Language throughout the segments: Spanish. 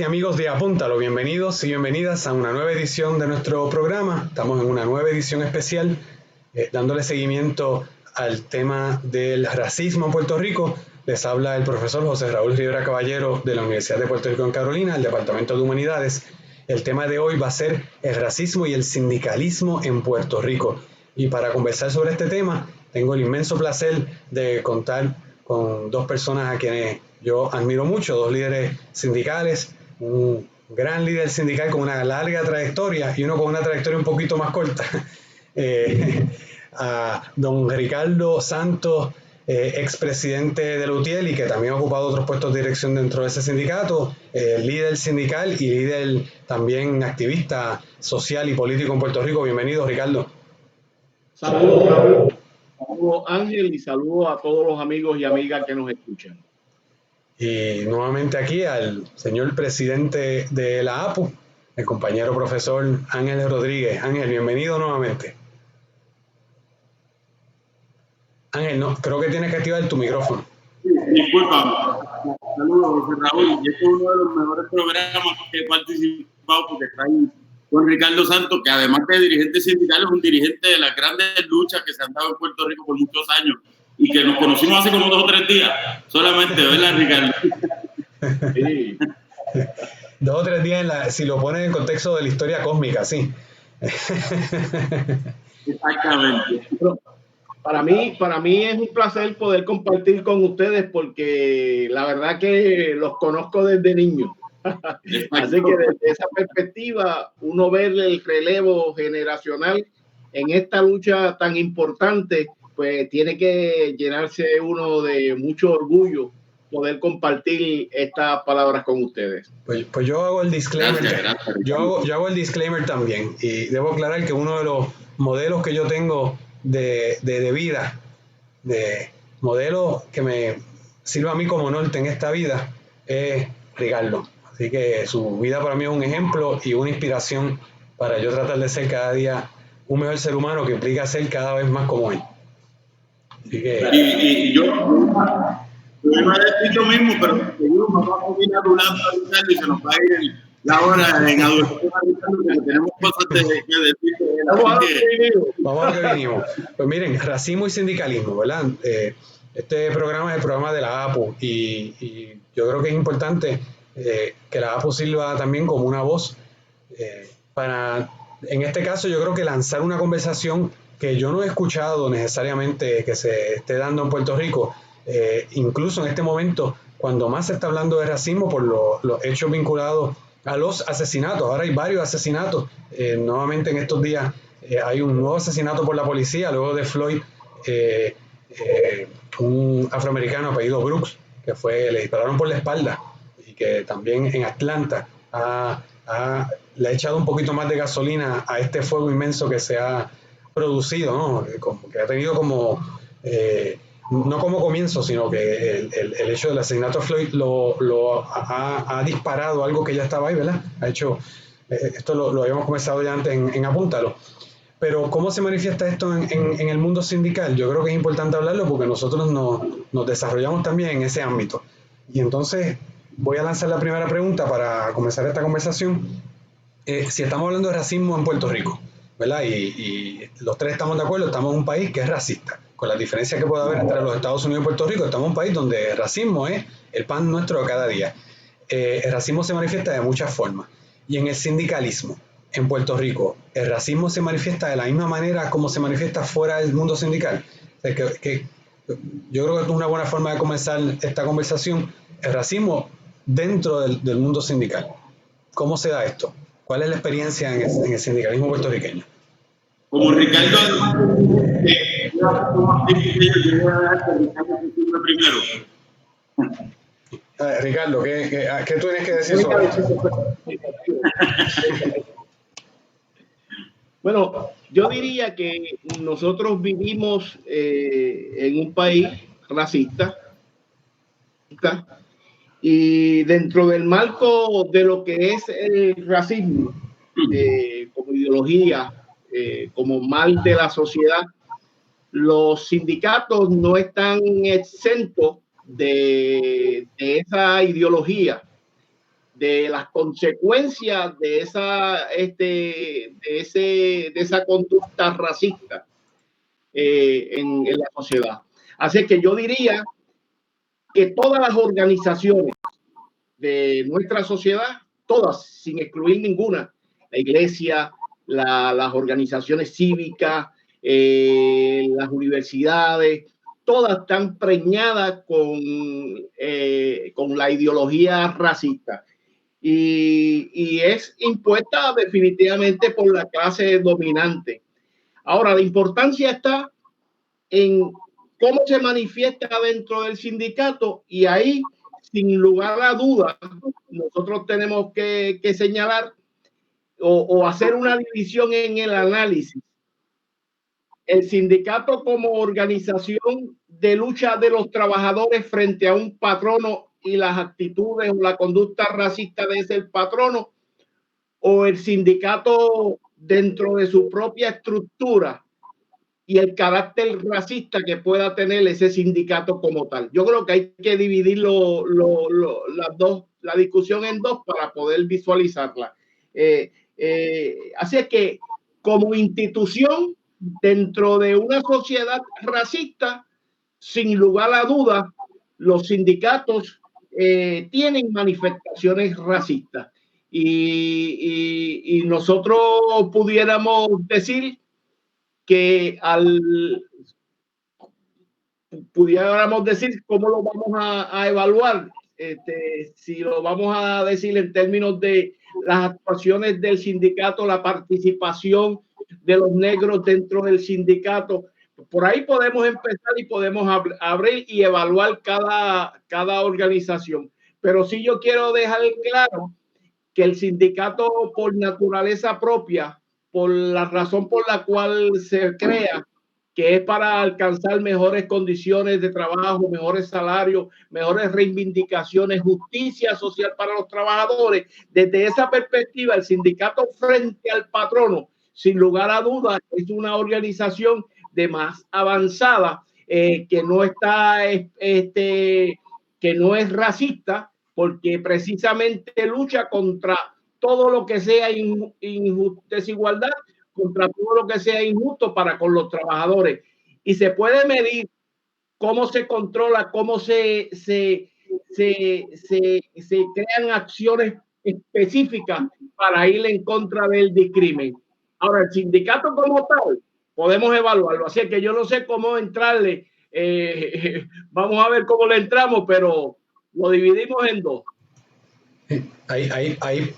y amigos de Apúntalo, bienvenidos y bienvenidas a una nueva edición de nuestro programa. Estamos en una nueva edición especial dándole seguimiento al tema del racismo en Puerto Rico. Les habla el profesor José Raúl Rivera Caballero de la Universidad de Puerto Rico en Carolina, el Departamento de Humanidades. El tema de hoy va a ser el racismo y el sindicalismo en Puerto Rico. Y para conversar sobre este tema, tengo el inmenso placer de contar con dos personas a quienes yo admiro mucho, dos líderes sindicales, un gran líder sindical con una larga trayectoria y uno con una trayectoria un poquito más corta. A don Ricardo Santos, expresidente de la UTIEL y que también ha ocupado otros puestos de dirección dentro de ese sindicato, líder sindical y líder también activista social y político en Puerto Rico. Bienvenido, Ricardo. Saludos, Raúl. Saludos, Ángel, y saludos a todos los amigos y amigas que nos escuchan. Y nuevamente aquí al señor presidente de la APU, el compañero profesor Ángel Rodríguez. Ángel, bienvenido nuevamente. Ángel, no, creo que tienes que activar tu micrófono. Disculpa. Saludos, José Raúl. Este es uno de los mejores programas que he participado porque está ahí con Ricardo Santos, que además de dirigente sindical, es un dirigente de las grandes luchas que se han dado en Puerto Rico por muchos años y que nos conocimos hace como 2 o 3 días, solamente, ¿verdad, Ricardo? Sí. 2 o 3 días, si lo pones en contexto de la historia cósmica, sí. Exactamente. Para mí es un placer poder compartir con ustedes porque la verdad que los conozco desde niño. Así que desde esa perspectiva, uno ver el relevo generacional en esta lucha tan importante, pues tiene que llenarse uno de mucho orgullo poder compartir estas palabras con ustedes. Pues yo hago el disclaimer. Gracias. Yo hago el disclaimer también y debo aclarar que uno de los modelos que yo tengo de vida, de modelo que me sirva a mí como norte en esta vida, es Ricardo. Así que su vida para mí es un ejemplo y una inspiración para yo tratar de ser cada día un mejor ser humano, que implica ser cada vez más como él. Así que... Y yo iba a decir lo mismo, pero seguro vamos a seguir adulando a Ricardo y se nos va a ir la hora en adulación a Ricardo, porque tenemos cosas que decir. Vamos a lo que vinimos. Pues miren, racismo y sindicalismo, ¿verdad? Este programa es el programa de la APU y yo creo que es importante que la APU sirva también como una voz para, en este caso, yo creo que lanzar una conversación que yo no he escuchado necesariamente que se esté dando en Puerto Rico, incluso en este momento, cuando más se está hablando de racismo por los hechos vinculados a los asesinatos. Ahora hay varios asesinatos. Nuevamente en estos días hay un nuevo asesinato por la policía, luego de Floyd, un afroamericano apellido Brooks, que le dispararon por la espalda y que también en Atlanta le ha echado un poquito más de gasolina a este fuego inmenso que se ha producido, ¿no? Que ha tenido como, no como comienzo, sino que el hecho del asesinato de Floyd ha disparado algo que ya estaba ahí, ¿verdad? Ha hecho, esto lo habíamos comenzado ya antes en Apúntalo. Pero ¿cómo se manifiesta esto en el mundo sindical? Yo creo que es importante hablarlo porque nosotros nos desarrollamos también en ese ámbito. Y entonces voy a lanzar la primera pregunta para comenzar esta conversación. Si estamos hablando de racismo en Puerto Rico, ¿verdad? Y los tres estamos de acuerdo, estamos en un país que es racista. Con las diferencias que puede haber entre los Estados Unidos y Puerto Rico, estamos en un país donde el racismo es el pan nuestro de cada día. El racismo se manifiesta de muchas formas. Y en el sindicalismo, en Puerto Rico, ¿el racismo se manifiesta de la misma manera como se manifiesta fuera del mundo sindical? Yo creo que es una buena forma de comenzar esta conversación. El racismo dentro del mundo sindical. ¿Cómo se da esto? ¿Cuál es la experiencia en el sindicalismo puertorriqueño? Como Ricardo, primero. Ricardo, ¿qué tú tienes que decir sobre esto? Bueno, yo diría que nosotros vivimos en un país racista y dentro del marco de lo que es el racismo como ideología, como mal de la sociedad, los sindicatos no están exentos de esa ideología de las consecuencias de esa conducta racista en la sociedad. Así que yo diría que todas las organizaciones de nuestra sociedad, todas, sin excluir ninguna, la iglesia, las organizaciones cívicas, las universidades, todas están preñadas con la ideología racista y es impuesta definitivamente por la clase dominante. Ahora, la importancia está en cómo se manifiesta dentro del sindicato, y ahí, sin lugar a dudas, nosotros tenemos que señalar o hacer una división en el análisis. El sindicato como organización de lucha de los trabajadores frente a un patrono y las actitudes o la conducta racista de ese patrono, o el sindicato dentro de su propia estructura y el carácter racista que pueda tener ese sindicato como tal. Yo creo que hay que dividir la discusión en dos para poder visualizarla. Así es que como institución dentro de una sociedad racista, sin lugar a dudas, los sindicatos tienen manifestaciones racistas y nosotros pudiéramos decir que pudiéramos decir cómo lo vamos a evaluar, si lo vamos a decir en términos de las actuaciones del sindicato, la participación de los negros dentro del sindicato. Por ahí podemos empezar y podemos abrir y evaluar cada organización. Pero sí yo quiero dejar claro que el sindicato, por naturaleza propia, por la razón por la cual se crea, que es para alcanzar mejores condiciones de trabajo, mejores salarios, mejores reivindicaciones, justicia social para los trabajadores. Desde esa perspectiva, el sindicato frente al patrono, sin lugar a dudas, es una organización de más avanzada, que no está, que no es racista, porque precisamente lucha contra todo lo que sea desigualdad, contra todo lo que sea injusto para con los trabajadores. Y se puede medir cómo se controla, cómo se crean acciones específicas para ir en contra del discrimen. Ahora, el sindicato como tal, podemos evaluarlo. Así que yo no sé cómo entrarle. Vamos a ver cómo le entramos, pero lo dividimos en dos. Ahí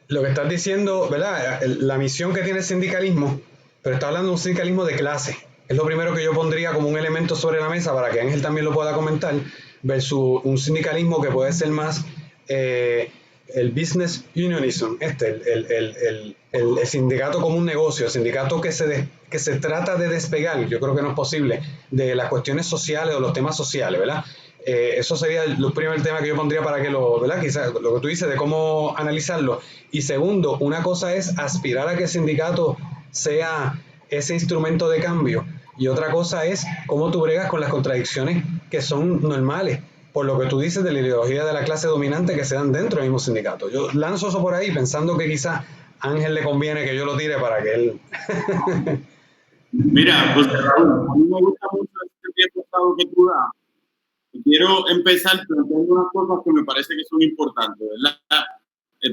lo que estás diciendo, ¿verdad? La misión que tiene el sindicalismo, pero está hablando de un sindicalismo de clase. Es lo primero que yo pondría como un elemento sobre la mesa para que Ángel también lo pueda comentar, versus un sindicalismo que puede ser más el business unionism, el sindicato como un negocio, el sindicato que se trata de despegar, yo creo que no es posible, de las cuestiones sociales o los temas sociales, ¿verdad? Eso sería el primer tema que yo pondría para que ¿verdad? Quizás lo que tú dices de cómo analizarlo. Y segundo, una cosa es aspirar a que el sindicato sea ese instrumento de cambio, y otra cosa es cómo tú bregas con las contradicciones que son normales, por lo que tú dices de la ideología de la clase dominante que se dan dentro del mismo sindicato. Yo lanzo eso por ahí pensando que quizás a Ángel le conviene que yo lo tire para que él... Mira, pues Raúl, a mí me gusta mucho este tiempo que tú das. Quiero empezar planteando unas cosas que me parece que son importantes, ¿verdad?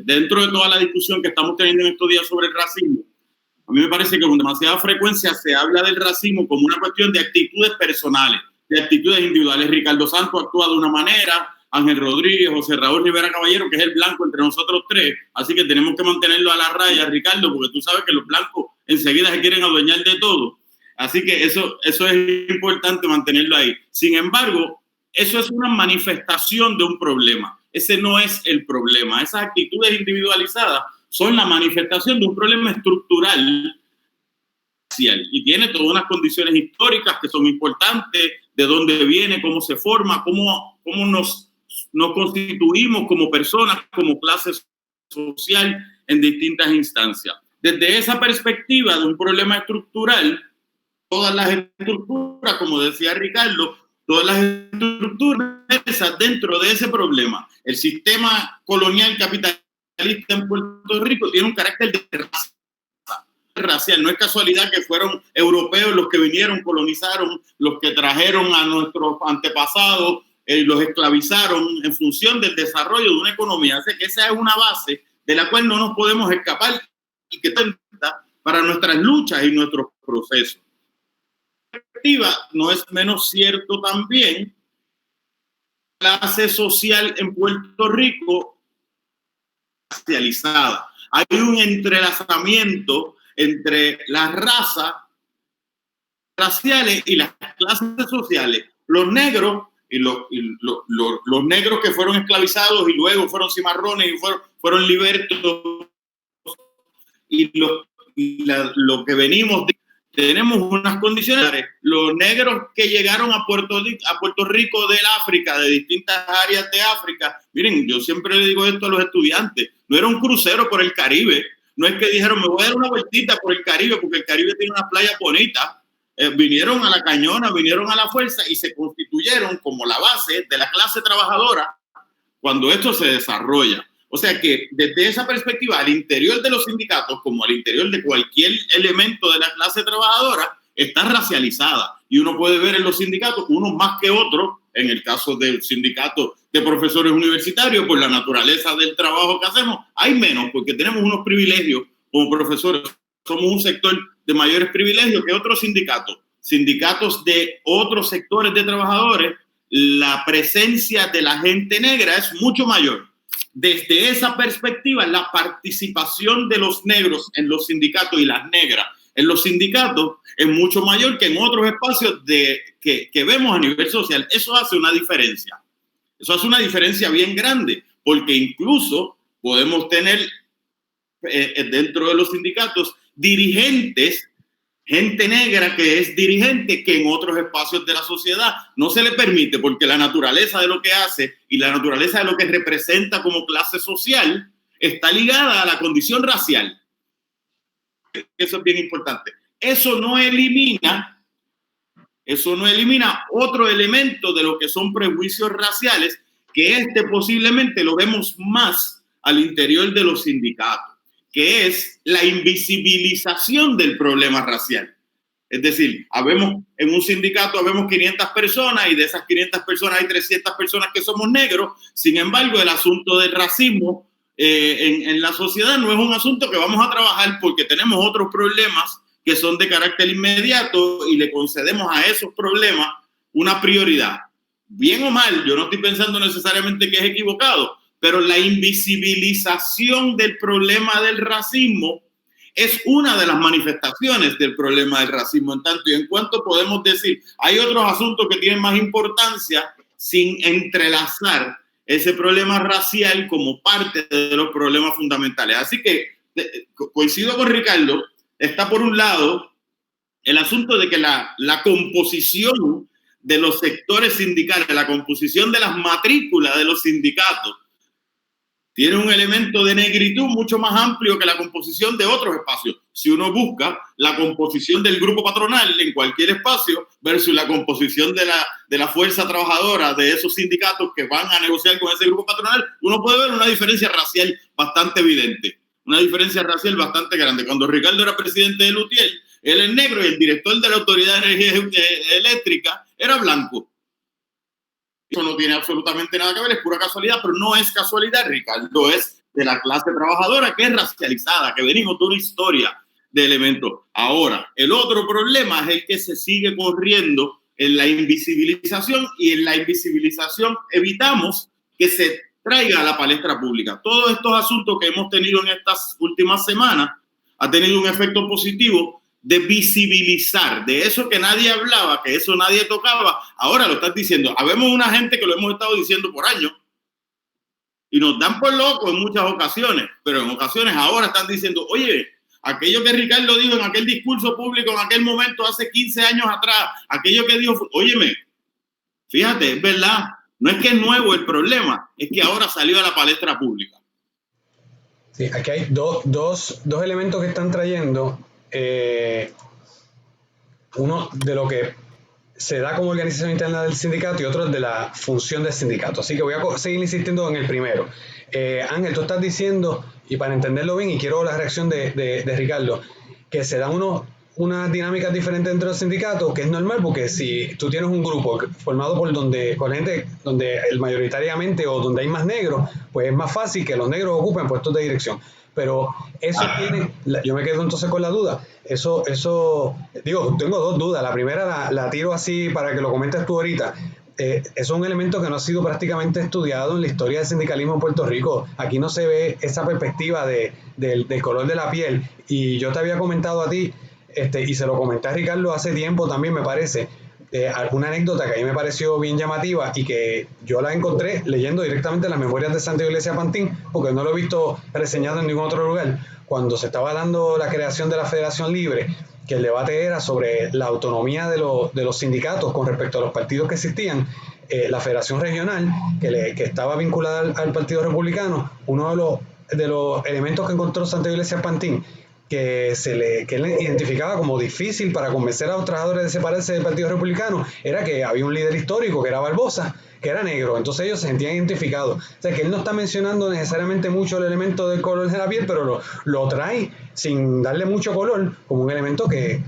Dentro de toda la discusión que estamos teniendo en estos días sobre el racismo, a mí me parece que con demasiada frecuencia se habla del racismo como una cuestión de actitudes personales, de actitudes individuales. Ricardo Santos actúa de una manera, Ángel Rodríguez, José Raúl Rivera Caballero, que es el blanco entre nosotros tres, así que tenemos que mantenerlo a la raya, Ricardo, porque tú sabes que los blancos enseguida se quieren adueñar de todo. Así que eso es importante mantenerlo ahí. Sin embargo, eso es una manifestación de un problema. Ese no es el problema. Esas actitudes individualizadas son la manifestación de un problema estructural y tiene todas unas condiciones históricas que son importantes, de dónde viene, cómo se forma, cómo nos constituimos como personas, como clase social en distintas instancias. Desde esa perspectiva de un problema estructural, todas las estructuras, como decía Ricardo, todas las estructuras naturaleza dentro de ese problema. El sistema colonial capitalista en Puerto Rico tiene un carácter de raza racial. No es casualidad que fueron europeos los que vinieron, colonizaron, los que trajeron a nuestros antepasados, los esclavizaron en función del desarrollo de una economía. Así que esa es una base de la cual no nos podemos escapar y que está para nuestras luchas y nuestros procesos. No es menos cierto también la clase social en Puerto Rico racializada. Hay un entrelazamiento entre las razas raciales y las clases sociales. Los negros y los negros que fueron esclavizados y luego fueron cimarrones y fueron libertos, y lo que venimos de, tenemos unas condiciones. Los negros que llegaron a Puerto Rico del África, de distintas áreas de África, miren, yo siempre le digo esto a los estudiantes, no era un crucero por el Caribe, no es que dijeron me voy a dar una vueltita por el Caribe porque el Caribe tiene una playa bonita. Vinieron a la Cañona, vinieron a la Fuerza y se constituyeron como la base de la clase trabajadora cuando esto se desarrolla. O sea que desde esa perspectiva, al interior de los sindicatos, como al interior de cualquier elemento de la clase trabajadora, está racializada. Y uno puede ver en los sindicatos, unos más que otros, en el caso del sindicato de profesores universitarios, por la naturaleza del trabajo que hacemos, hay menos, porque tenemos unos privilegios como profesores. Somos un sector de mayores privilegios que otros sindicatos. Sindicatos de otros sectores de trabajadores, la presencia de la gente negra es mucho mayor. Desde esa perspectiva, la participación de los negros en los sindicatos y las negras en los sindicatos es mucho mayor que en otros espacios que vemos a nivel social. Eso hace una diferencia. Eso hace una diferencia bien grande, porque incluso podemos tener dentro de los sindicatos dirigentes, gente negra que es dirigente, que en otros espacios de la sociedad no se le permite, porque la naturaleza de lo que hace y la naturaleza de lo que representa como clase social está ligada a la condición racial. Eso es bien importante. Eso no elimina otro elemento de lo que son prejuicios raciales, que posiblemente lo vemos más al interior de los sindicatos, que es la invisibilización del problema racial. Es decir, en un sindicato habemos 500 personas y de esas 500 personas hay 300 personas que somos negros. Sin embargo, el asunto del racismo en la sociedad no es un asunto que vamos a trabajar porque tenemos otros problemas que son de carácter inmediato y le concedemos a esos problemas una prioridad. Bien o mal, yo no estoy pensando necesariamente que es equivocado, pero la invisibilización del problema del racismo es una de las manifestaciones del problema del racismo. En tanto y en cuanto podemos decir, hay otros asuntos que tienen más importancia sin entrelazar ese problema racial como parte de los problemas fundamentales. Así que coincido con Ricardo, está por un lado el asunto de que la composición de los sectores sindicales, la composición de las matrículas de los sindicatos, tiene un elemento de negritud mucho más amplio que la composición de otros espacios. Si uno busca la composición del grupo patronal en cualquier espacio versus la composición de la fuerza trabajadora de esos sindicatos que van a negociar con ese grupo patronal, uno puede ver una diferencia racial bastante evidente, una diferencia racial bastante grande. Cuando Ricardo era presidente de Lutiel, él es negro y el director de la Autoridad de Energía Eléctrica era blanco. Eso no tiene absolutamente nada que ver, es pura casualidad, pero no es casualidad, Ricardo, es de la clase trabajadora que es racializada, que venimos de una historia de elementos. Ahora, el otro problema es el que se sigue corriendo en la invisibilización, y en la invisibilización evitamos que se traiga a la palestra pública. Todos estos asuntos que hemos tenido en estas últimas semanas ha tenido un efecto positivo de visibilizar, de eso que nadie hablaba, que eso nadie tocaba, ahora lo estás diciendo. Habemos una gente que lo hemos estado diciendo por años y nos dan por locos en muchas ocasiones, pero en ocasiones ahora están diciendo, oye, aquello que Ricardo dijo en aquel discurso público en aquel momento hace 15 años atrás, aquello que dijo, óyeme, fíjate, es verdad, no es que es nuevo el problema, es que ahora salió a la palestra pública. Sí, aquí hay dos elementos que están trayendo. Uno de lo que se da como organización interna del sindicato y otro de la función del sindicato. Así que voy a seguir insistiendo en el primero. Ángel, tú estás diciendo, y para entenderlo bien, y quiero la reacción de Ricardo, que se dan unas dinámicas diferentes dentro del sindicato, que es normal, porque si tú tienes un grupo formado con gente donde mayoritariamente o donde hay más negros, pues es más fácil que los negros ocupen puestos de dirección. Pero eso yo me quedo entonces con la duda. Eso, digo, tengo dos dudas. La primera la tiro así para que lo comentes tú ahorita. Eso es un elemento que no ha sido prácticamente estudiado en la historia del sindicalismo en Puerto Rico. Aquí no se ve esa perspectiva del color de la piel. Y yo te había comentado a ti, y se lo comenté a Ricardo hace tiempo también, me parece, alguna anécdota que a mí me pareció bien llamativa y que yo la encontré leyendo directamente las memorias de Santiago Iglesias Pantín, porque no lo he visto reseñado en ningún otro lugar, cuando se estaba dando la creación de la Federación Libre, que el debate era sobre la autonomía de los sindicatos con respecto a los partidos que existían. La Federación Regional, que estaba vinculada al Partido Republicano, uno de los elementos que encontró Santiago Iglesias Pantín, que él identificaba como difícil para convencer a los trabajadores de separarse del Partido Republicano, era que había un líder histórico que era Barbosa, que era negro, entonces ellos se sentían identificados. O sea, que él no está mencionando necesariamente mucho el elemento del color de la piel, pero lo trae sin darle mucho color como un elemento que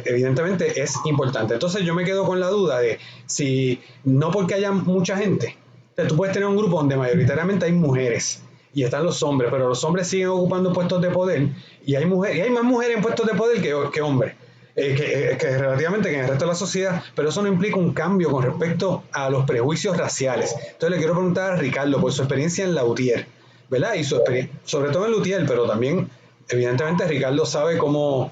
evidentemente es importante. Entonces yo me quedo con la duda de si no porque haya mucha gente, o sea, tú puedes tener un grupo donde mayoritariamente hay mujeres y están los hombres, pero los hombres siguen ocupando puestos de poder y hay más mujeres en puestos de poder que hombres, que relativamente que en el resto de la sociedad, pero eso no implica un cambio con respecto a los prejuicios raciales. Entonces le quiero preguntar a Ricardo por su experiencia en Lautier, ¿verdad? Y su experiencia, sobre todo en Lautier, pero también evidentemente Ricardo sabe cómo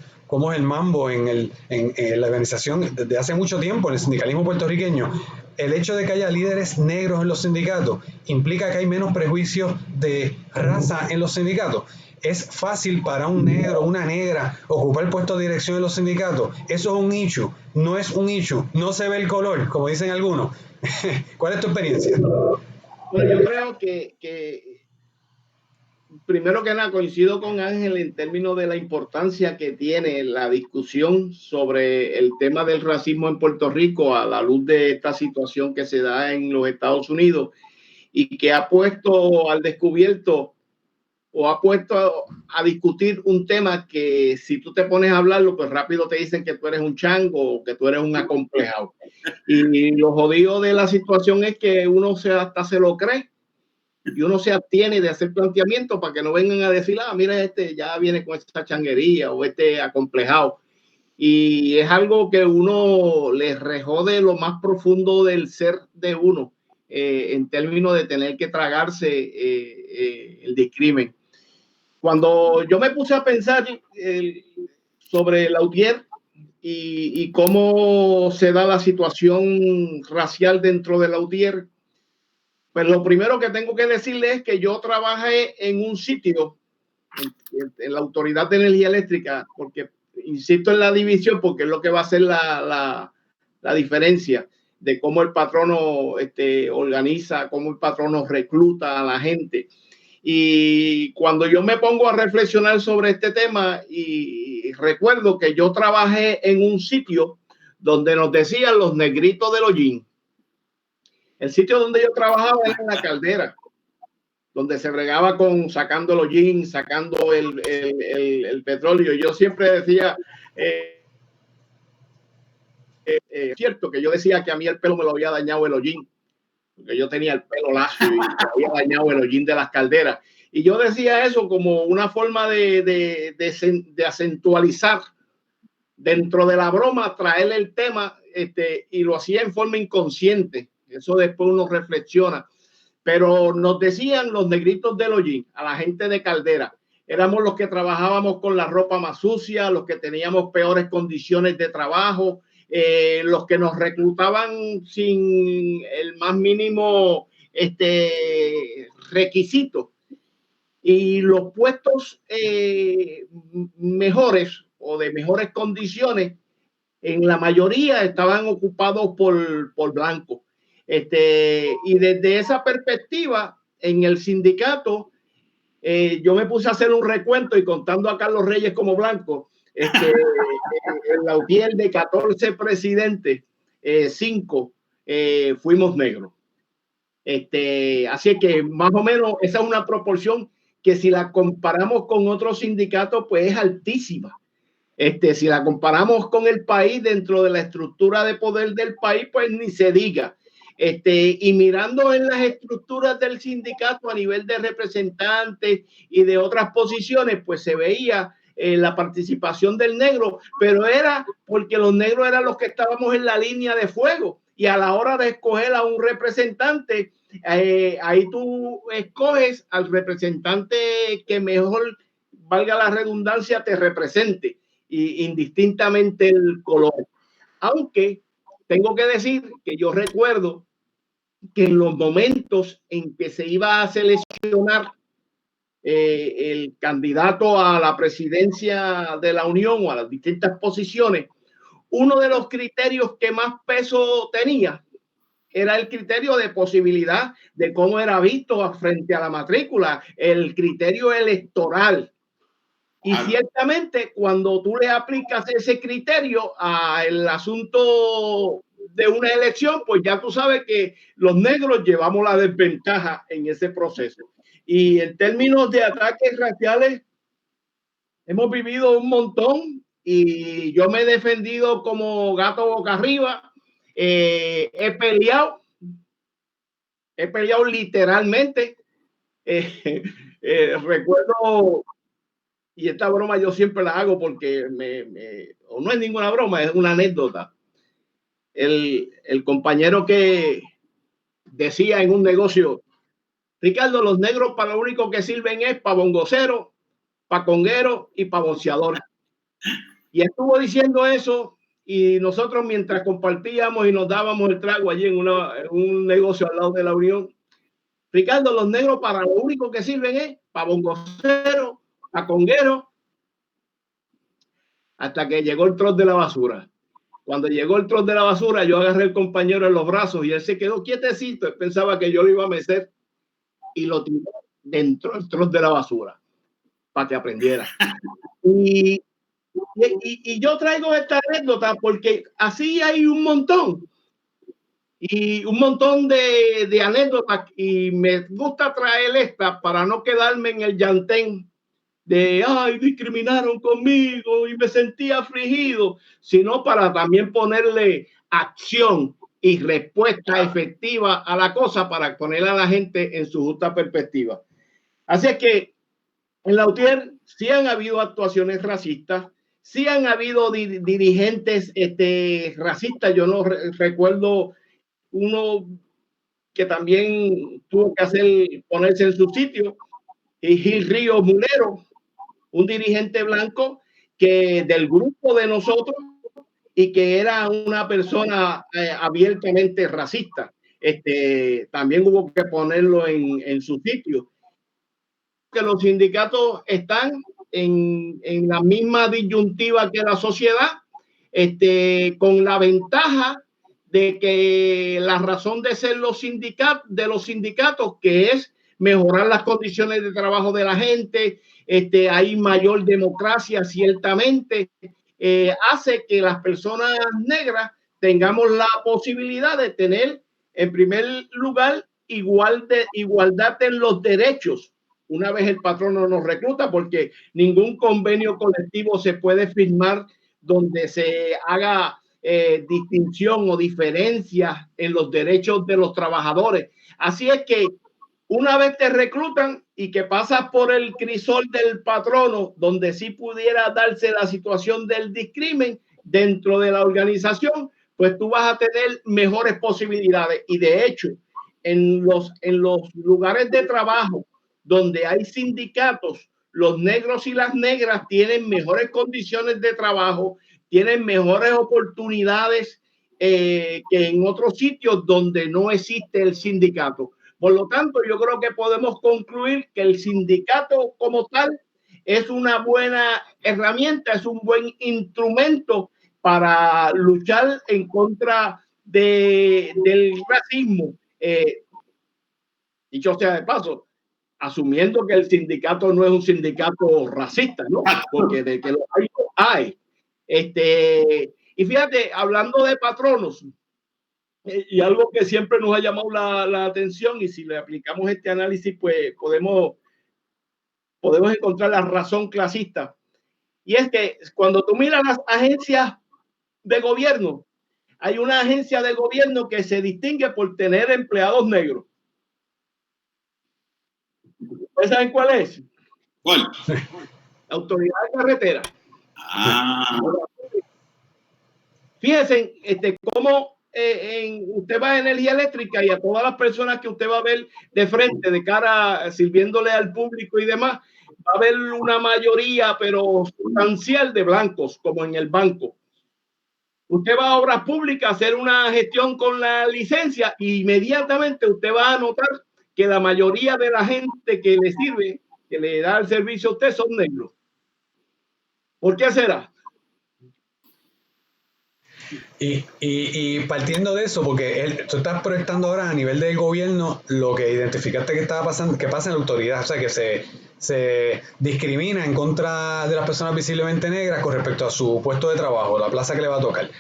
es el mambo en la organización desde hace mucho tiempo, en el sindicalismo puertorriqueño. El hecho de que haya líderes negros en los sindicatos implica que hay menos prejuicios de raza en los sindicatos. ¿Es fácil para un negro o una negra ocupar el puesto de dirección en los sindicatos? Eso es un issue, no es un issue, no se ve el color, como dicen algunos. ¿Cuál es tu experiencia? Bueno, yo creo que primero que nada coincido con Ángel en términos de la importancia que tiene la discusión sobre el tema del racismo en Puerto Rico a la luz de esta situación que se da en los Estados Unidos y que ha puesto al descubierto o ha puesto a discutir un tema que si tú te pones a hablarlo, pues rápido te dicen que tú eres un chango o que tú eres un acomplejado. Y lo jodido de la situación es que uno hasta se lo cree y uno se abstiene de hacer planteamientos para que no vengan a decir, mira, ya viene con esta changuería o acomplejado. Y es algo que uno le rejode lo más profundo del ser de uno en términos de tener que tragarse el discrimen. Cuando yo me puse a pensar sobre Lautier y cómo se da la situación racial dentro de Lautier, pues lo primero que tengo que decirle es que yo trabajé en un sitio, en la Autoridad de Energía Eléctrica, porque insisto en la división, porque es lo que va a hacer la diferencia de cómo el patrono organiza, cómo el patrono recluta a la gente. Y cuando yo me pongo a reflexionar sobre este tema y recuerdo que yo trabajé en un sitio donde nos decían los negritos del hollín. El sitio donde yo trabajaba era en la caldera, donde se bregaba sacando el hollín, sacando el petróleo. Yo siempre decía, cierto que yo decía que a mí el pelo me lo había dañado el hollín, porque yo tenía el pelo lacio y me había dañado el hollín de las calderas. Y yo decía eso como una forma de acentualizar dentro de la broma, traerle el tema, y lo hacía en forma inconsciente. Eso después uno reflexiona. Pero nos decían los negritos del hollín, a la gente de caldera, éramos los que trabajábamos con la ropa más sucia, los que teníamos peores condiciones de trabajo, los que nos reclutaban sin el más mínimo requisito. Y los puestos mejores o de mejores condiciones, en la mayoría estaban ocupados por blancos. Y desde esa perspectiva, en el sindicato, yo me puse a hacer un recuento y contando a Carlos Reyes como blanco, En la UTIER de 14 presidentes, 5 fuimos negros. Así que más o menos esa es una proporción que si la comparamos con otros sindicatos, pues es altísima. Si la comparamos con el país dentro de la estructura de poder del país, pues ni se diga. Y mirando en las estructuras del sindicato a nivel de representantes y de otras posiciones, pues se veía la participación del negro, pero era porque los negros eran los que estábamos en la línea de fuego, y a la hora de escoger a un representante, ahí tú escoges al representante que mejor, valga la redundancia, te represente, y indistintamente el color. Aunque tengo que decir que yo recuerdo que en los momentos en que se iba a seleccionar el candidato a la presidencia de la Unión o a las distintas posiciones, uno de los criterios que más peso tenía era el criterio de posibilidad de cómo era visto frente a la matrícula, el criterio electoral. Y ciertamente cuando tú le aplicas ese criterio al asunto de una elección, pues ya tú sabes que los negros llevamos la desventaja en ese proceso. Y en términos de ataques raciales, hemos vivido un montón, y yo me he defendido como gato boca arriba. He peleado literalmente. Recuerdo, y esta broma yo siempre la hago porque no es ninguna broma, es una anécdota. El compañero que decía en un negocio: Ricardo, los negros para lo único que sirven es para bongocero, para conguero y para boceador. Y estuvo diciendo eso, y nosotros mientras compartíamos y nos dábamos el trago allí en un negocio al lado de la Unión: Ricardo, los negros para lo único que sirven es para bongocero, para conguero. Hasta que llegó el troz de la basura. Cuando llegó el troz de la basura, yo agarré al compañero en los brazos y él se quedó quietecito. Él pensaba que yo lo iba a mecer y lo tiró dentro del troz de la basura para que aprendiera. Y yo traigo esta anécdota porque así hay un montón. Y un montón de anécdotas, y me gusta traer esta para no quedarme en el llantén de ay, discriminaron conmigo y me sentí afligido, sino para también ponerle acción y respuesta efectiva a la cosa, para poner a la gente en su justa perspectiva. Así es que en la UTIER sí han habido actuaciones racistas, sí han habido dirigentes racistas. Yo no recuerdo uno que también tuvo que ponerse en su sitio, y Gil Ríos Mulero, un dirigente blanco que del grupo de nosotros, y que era una persona abiertamente racista. También hubo que ponerlo en su sitio. Que los sindicatos están en la misma disyuntiva que la sociedad, con la ventaja de que la razón de ser los sindicatos, que es mejorar las condiciones de trabajo de la gente, hay mayor democracia, ciertamente, hace que las personas negras tengamos la posibilidad de tener, en primer lugar, igualdad en los derechos una vez el patrono nos recluta, porque ningún convenio colectivo se puede firmar donde se haga distinción o diferencia en los derechos de los trabajadores. Así es que una vez te reclutan y que pasas por el crisol del patrono, donde sí pudiera darse la situación del discrimen dentro de la organización, pues tú vas a tener mejores posibilidades. Y de hecho, en los lugares de trabajo donde hay sindicatos, los negros y las negras tienen mejores condiciones de trabajo, tienen mejores oportunidades que en otros sitios donde no existe el sindicato. Por lo tanto, yo creo que podemos concluir que el sindicato como tal es una buena herramienta, es un buen instrumento para luchar en contra del racismo. Dicho sea de paso, asumiendo que el sindicato no es un sindicato racista, ¿no? Porque de que lo hay, hay. Y fíjate, hablando de patronos, y algo que siempre nos ha llamado la atención, y si le aplicamos este análisis, pues podemos encontrar la razón clasista. Y es que cuando tú miras las agencias de gobierno, hay una agencia de gobierno que se distingue por tener empleados negros. ¿Ustedes saben cuál es? ¿Cuál? La Autoridad de Carretera. Fíjense cómo usted va a energía eléctrica y a todas las personas que usted va a ver de frente, de cara, sirviéndole al público y demás, va a haber una mayoría, pero sustancial, de blancos, como en el banco. Usted va a obras públicas a hacer una gestión con la licencia e inmediatamente usted va a notar que la mayoría de la gente que le sirve, que le da el servicio a usted, son negros. ¿Por qué será? Y partiendo de eso, porque tú estás proyectando ahora a nivel del gobierno lo que identificaste que estaba pasando, que pasa en la autoridad, o sea, que se discrimina en contra de las personas visiblemente negras con respecto a su puesto de trabajo, la plaza que le va a tocar.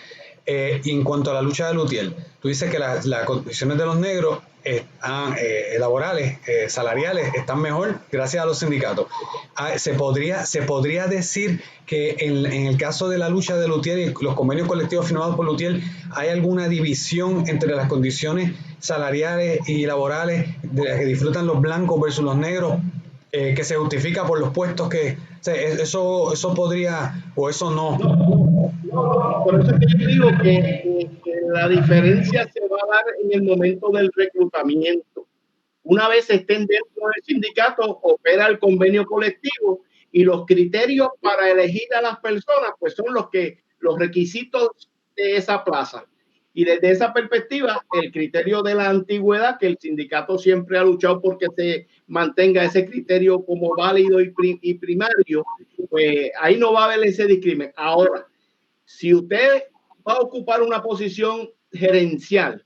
Y en cuanto a la lucha de Lutiel, tú dices que las condiciones de los negros laborales, salariales, están mejor gracias a los sindicatos. Se podría decir que en el caso de la lucha de Lutiel y los convenios colectivos firmados por Lutiel, ¿hay alguna división entre las condiciones salariales y laborales de las que disfrutan los blancos versus los negros, que se justifica por los puestos que... O sea, eso podría, o eso no? Por eso es que yo digo que la diferencia se va a dar en el momento del reclutamiento. Una vez estén dentro del sindicato, opera el convenio colectivo y los criterios para elegir a las personas pues son los requisitos de esa plaza. Y desde esa perspectiva, el criterio de la antigüedad, que el sindicato siempre ha luchado porque se mantenga ese criterio como válido y primario, pues ahí no va a haber ese discrimen. Ahora, si usted va a ocupar una posición gerencial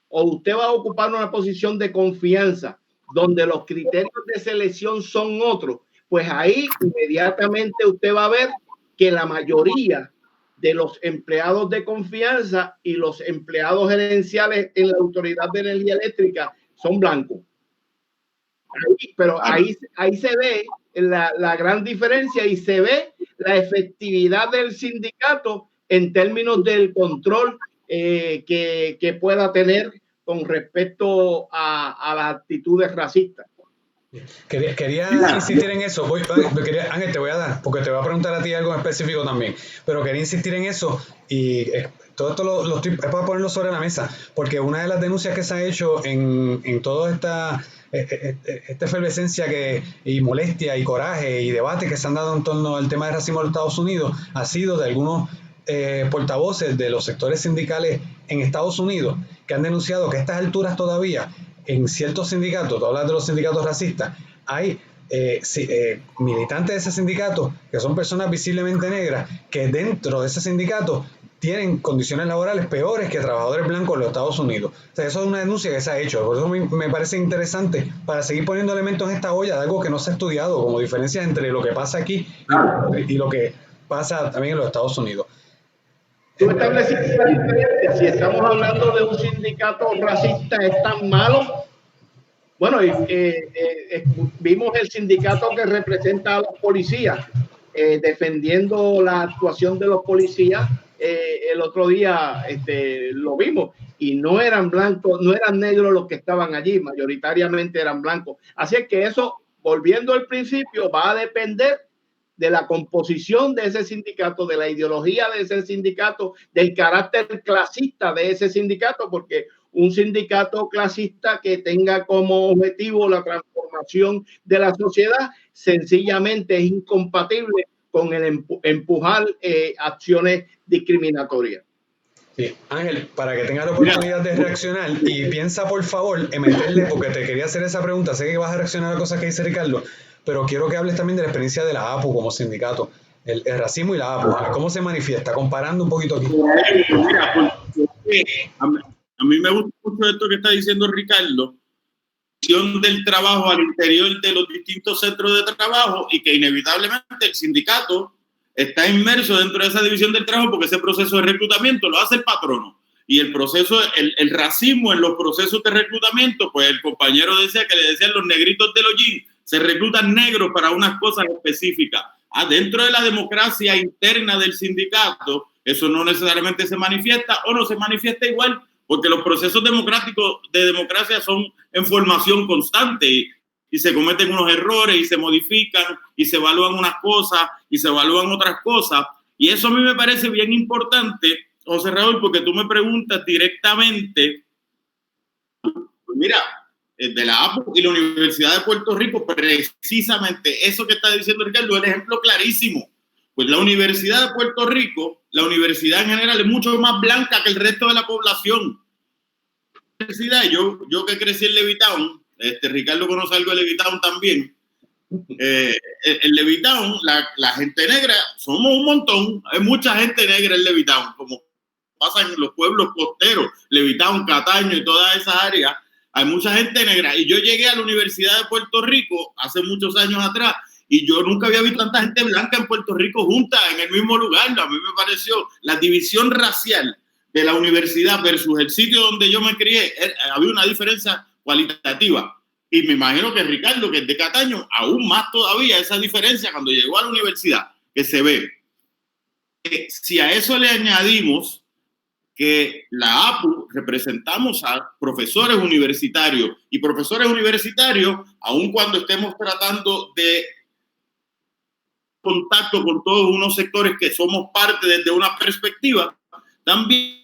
o usted va a ocupar una posición de confianza donde los criterios de selección son otros, pues ahí inmediatamente usted va a ver que la mayoría de los empleados de confianza y los empleados gerenciales en la Autoridad de Energía Eléctrica son blancos. Pero ahí se ve la gran diferencia y se ve la efectividad del sindicato en términos del control que pueda tener con respecto a las actitudes racistas. Quería insistir en eso. Ángel, te voy a dar, porque te voy a preguntar a ti algo específico también, pero quería insistir en eso y todo esto es para ponerlo sobre la mesa, porque una de las denuncias que se ha hecho en toda esta efervescencia y molestia y coraje y debate que se han dado en torno al tema del racismo en los Estados Unidos ha sido de algunos portavoces de los sectores sindicales en Estados Unidos que han denunciado que a estas alturas todavía en ciertos sindicatos, tú hablas de los sindicatos racistas, hay militantes de ese sindicato que son personas visiblemente negras que dentro de ese sindicato tienen condiciones laborales peores que trabajadores blancos en los Estados Unidos. O sea, eso es una denuncia que se ha hecho. Por eso me parece interesante para seguir poniendo elementos en esta olla de algo que no se ha estudiado, como diferencias entre lo que pasa aquí y lo que pasa también en los Estados Unidos. Tú estableciste la diferencia. Si estamos hablando de un sindicato racista, ¿es tan malo? Bueno, vimos el sindicato que representa a los policías defendiendo la actuación de los policías. El otro día lo vimos y no eran blancos, no eran negros los que estaban allí, mayoritariamente eran blancos. Así es que eso, volviendo al principio, va a depender de la composición de ese sindicato, de la ideología de ese sindicato, del carácter clasista de ese sindicato, porque un sindicato clasista que tenga como objetivo la transformación de la sociedad sencillamente es incompatible con el empujar acciones discriminatorias. Sí, Ángel, para que tengas la oportunidad de reaccionar y piensa por favor en meterle, porque te quería hacer esa pregunta, sé que vas a reaccionar a cosas que dice Ricardo, pero quiero que hables también de la experiencia de la APU como sindicato, el racismo y la APU, cómo se manifiesta, comparando un poquito aquí. Mira, a mí me gusta mucho esto que está diciendo Ricardo, del trabajo al interior de los distintos centros de trabajo y que inevitablemente el sindicato está inmerso dentro de esa división del trabajo porque ese proceso de reclutamiento lo hace el patrono. Y el proceso, el racismo en los procesos de reclutamiento, pues el compañero decía que le decían los negritos de los jeans, se reclutan negros para unas cosas específicas. Dentro de la democracia interna del sindicato, eso no necesariamente se manifiesta o no se manifiesta igual, porque los procesos democráticos de democracia son en formación constante y se cometen unos errores y se modifican y se evalúan unas cosas y se evalúan otras cosas. Y eso a mí me parece bien importante, José Raúl, porque tú me preguntas directamente, pues mira, de la APU y la Universidad de Puerto Rico, precisamente eso que está diciendo Ricardo es el ejemplo clarísimo. Pues la Universidad de Puerto Rico, la universidad en general, es mucho más blanca que el resto de la población. Yo que crecí en Levittown, Ricardo conoce algo de Levittown también. En Levittown, la gente negra, somos un montón, hay mucha gente negra en Levittown, como pasa en los pueblos costeros, Levittown, Cataño y todas esas áreas, hay mucha gente negra. Y yo llegué a la Universidad de Puerto Rico hace muchos años atrás y yo nunca había visto tanta gente blanca en Puerto Rico junta en el mismo lugar. A mí me pareció la división racial de la universidad versus el sitio donde yo me crié, había una diferencia cualitativa. Y me imagino que Ricardo, que es de Cataño, aún más todavía esa diferencia cuando llegó a la universidad, que se ve. Si a eso le añadimos que la APU representamos a profesores universitarios, y profesores universitarios, aun cuando estemos tratando de contacto con todos unos sectores que somos parte desde una perspectiva, también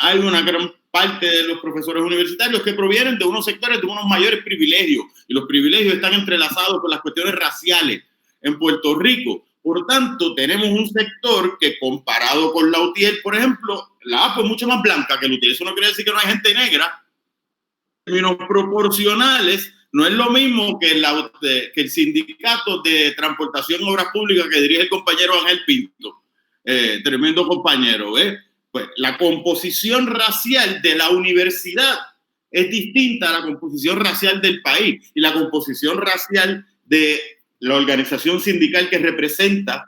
hay una gran parte de los profesores universitarios que provienen de unos sectores de unos mayores privilegios, y los privilegios están entrelazados con las cuestiones raciales en Puerto Rico. Por tanto, tenemos un sector que, comparado con la UTIEL, por ejemplo, la APU es mucho más blanca que la UTIEL. Eso no quiere decir que no hay gente negra. En términos proporcionales, no es lo mismo que el sindicato de transportación y obras públicas que dirige el compañero Ángel Pinto. Tremendo compañero, Pues la composición racial de la universidad es distinta a la composición racial del país, y la composición racial de la organización sindical que representa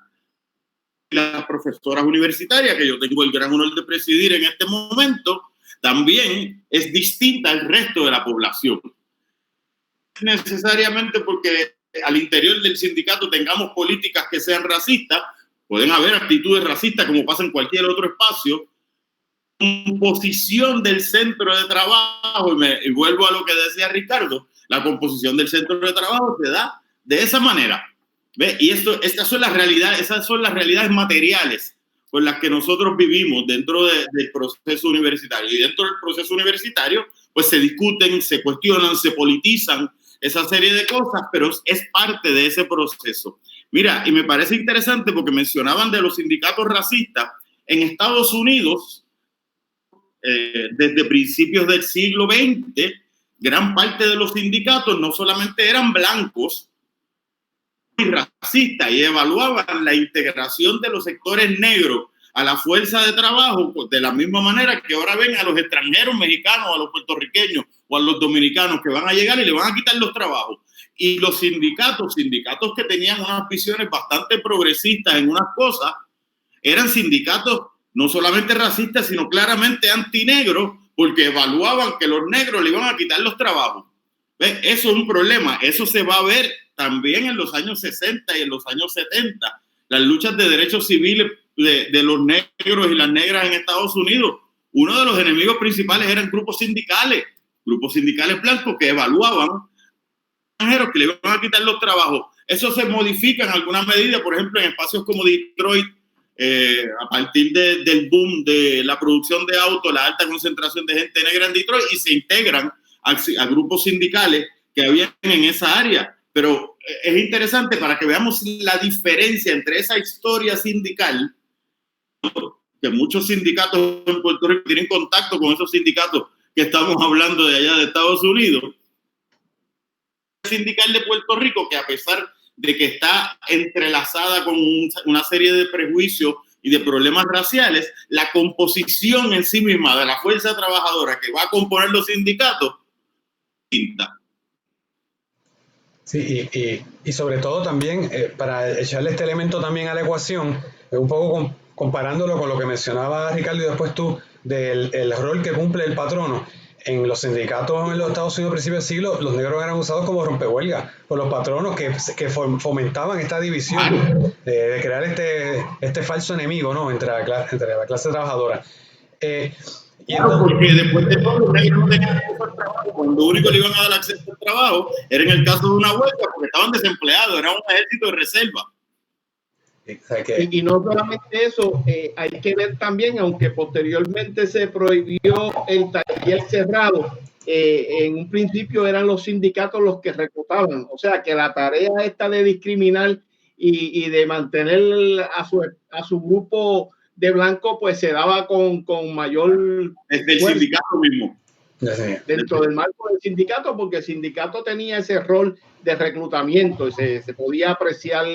las profesoras universitarias, que yo tengo el gran honor de presidir en este momento, también es distinta al resto de la población. Necesariamente porque al interior del sindicato tengamos políticas que sean racistas, pueden haber actitudes racistas como pasa en cualquier otro espacio. Composición del centro de trabajo, y vuelvo a lo que decía Ricardo, la composición del centro de trabajo se da de esa manera. ¿Ve? Y esas son las realidades materiales con las que nosotros vivimos dentro del proceso universitario. Y dentro del proceso universitario, pues se discuten, se cuestionan, se politizan esa serie de cosas, pero es parte de ese proceso. Mira, y me parece interesante porque mencionaban de los sindicatos racistas. En Estados Unidos, desde principios del siglo XX, gran parte de los sindicatos no solamente eran blancos y racistas, y evaluaban la integración de los sectores negros a la fuerza de trabajo de la misma manera que ahora ven a los extranjeros mexicanos, a los puertorriqueños o a los dominicanos que van a llegar y le van a quitar los trabajos. Y los sindicatos que tenían unas visiones bastante progresistas en unas cosas, eran sindicatos no solamente racistas, sino claramente antinegros, porque evaluaban que los negros le iban a quitar los trabajos. ¿Ves? Eso es un problema. Eso se va a ver también en los años 60 y en los años 70. Las luchas de derechos civiles de los negros y las negras en Estados Unidos. Uno de los enemigos principales eran grupos sindicales blancos que evaluaban extranjeros que le iban a quitar los trabajos. Eso se modifica en alguna medida, por ejemplo, en espacios como Detroit, a partir del boom de la producción de autos, la alta concentración de gente negra en Detroit, y se integran a grupos sindicales que habían en esa área. Pero es interesante para que veamos la diferencia entre esa historia sindical, que muchos sindicatos en Puerto Rico tienen contacto con esos sindicatos que estamos hablando de allá de Estados Unidos. El sindical de Puerto Rico, que a pesar de que está entrelazada con una serie de prejuicios y de problemas raciales, la composición en sí misma de la fuerza trabajadora que va a componer los sindicatos es distinta. Sí, y sobre todo también, para echarle este elemento también a la ecuación, un poco comparándolo con lo que mencionaba Ricardo y después tú, del el rol que cumple el patrono. En los sindicatos en los Estados Unidos a principios del siglo, los negros eran usados como rompehuelgas por los patronos que fomentaban esta división de crear este falso enemigo, ¿no? entre la clase trabajadora. Claro, porque después de todo, los negros no tenían acceso al trabajo. Cuando único le iban a dar acceso al trabajo era en el caso de una huelga, porque estaban desempleados, era un ejército de reserva. Y no solamente eso, hay que ver también, aunque posteriormente se prohibió el taller cerrado, en un principio eran los sindicatos los que reclutaban, o sea que la tarea esta de discriminar y de mantener a su grupo de blanco, pues se daba con mayor desde el sindicato mismo, dentro del marco del sindicato, porque el sindicato tenía ese rol de reclutamiento y se podía apreciar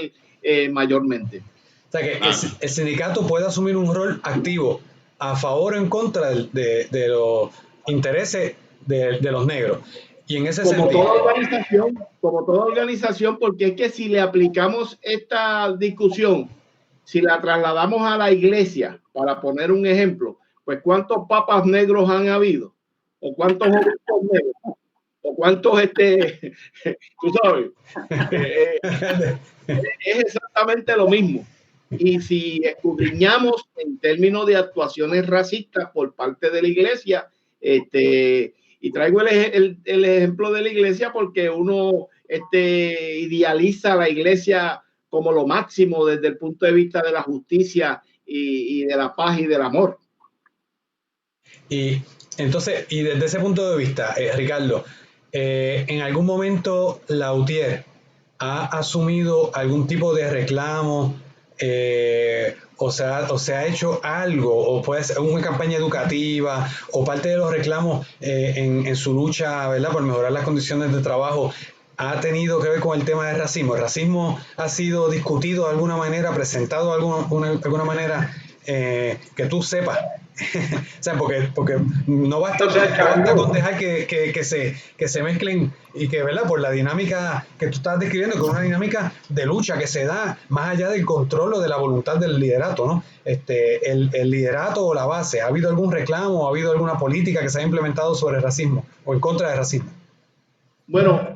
mayormente. O sea que el sindicato puede asumir un rol activo a favor o en contra de los intereses de los negros. Y en ese sentido, como toda organización, porque es que si le aplicamos esta discusión, si la trasladamos a la iglesia, para poner un ejemplo, pues ¿cuántos papas negros han habido? ¿O cuántos obispos negros? ¿O cuántos tú sabes? Es exactamente lo mismo. Y si escudriñamos en términos de actuaciones racistas por parte de la iglesia, y traigo el ejemplo de la iglesia porque uno idealiza a la iglesia como lo máximo desde el punto de vista de la justicia y de la paz y del amor. Y entonces, y desde ese punto de vista, Ricardo, ¿en algún momento la UTIER ha asumido algún tipo de reclamo o se ha hecho algo, o puede ser una campaña educativa, o parte de los reclamos en su lucha, ¿verdad?, por mejorar las condiciones de trabajo, ha tenido que ver con el tema del racismo? ¿El racismo ha sido discutido de alguna manera, presentado de alguna manera que tú sepas? O sea, porque no basta con dejar que se mezclen y que, ¿verdad?, por la dinámica que tú estás describiendo, que es una dinámica de lucha que se da más allá del control o de la voluntad del liderato, ¿no? El liderato o la base, ¿ha habido algún reclamo, ha habido alguna política que se haya implementado sobre el racismo o en contra del racismo? Bueno,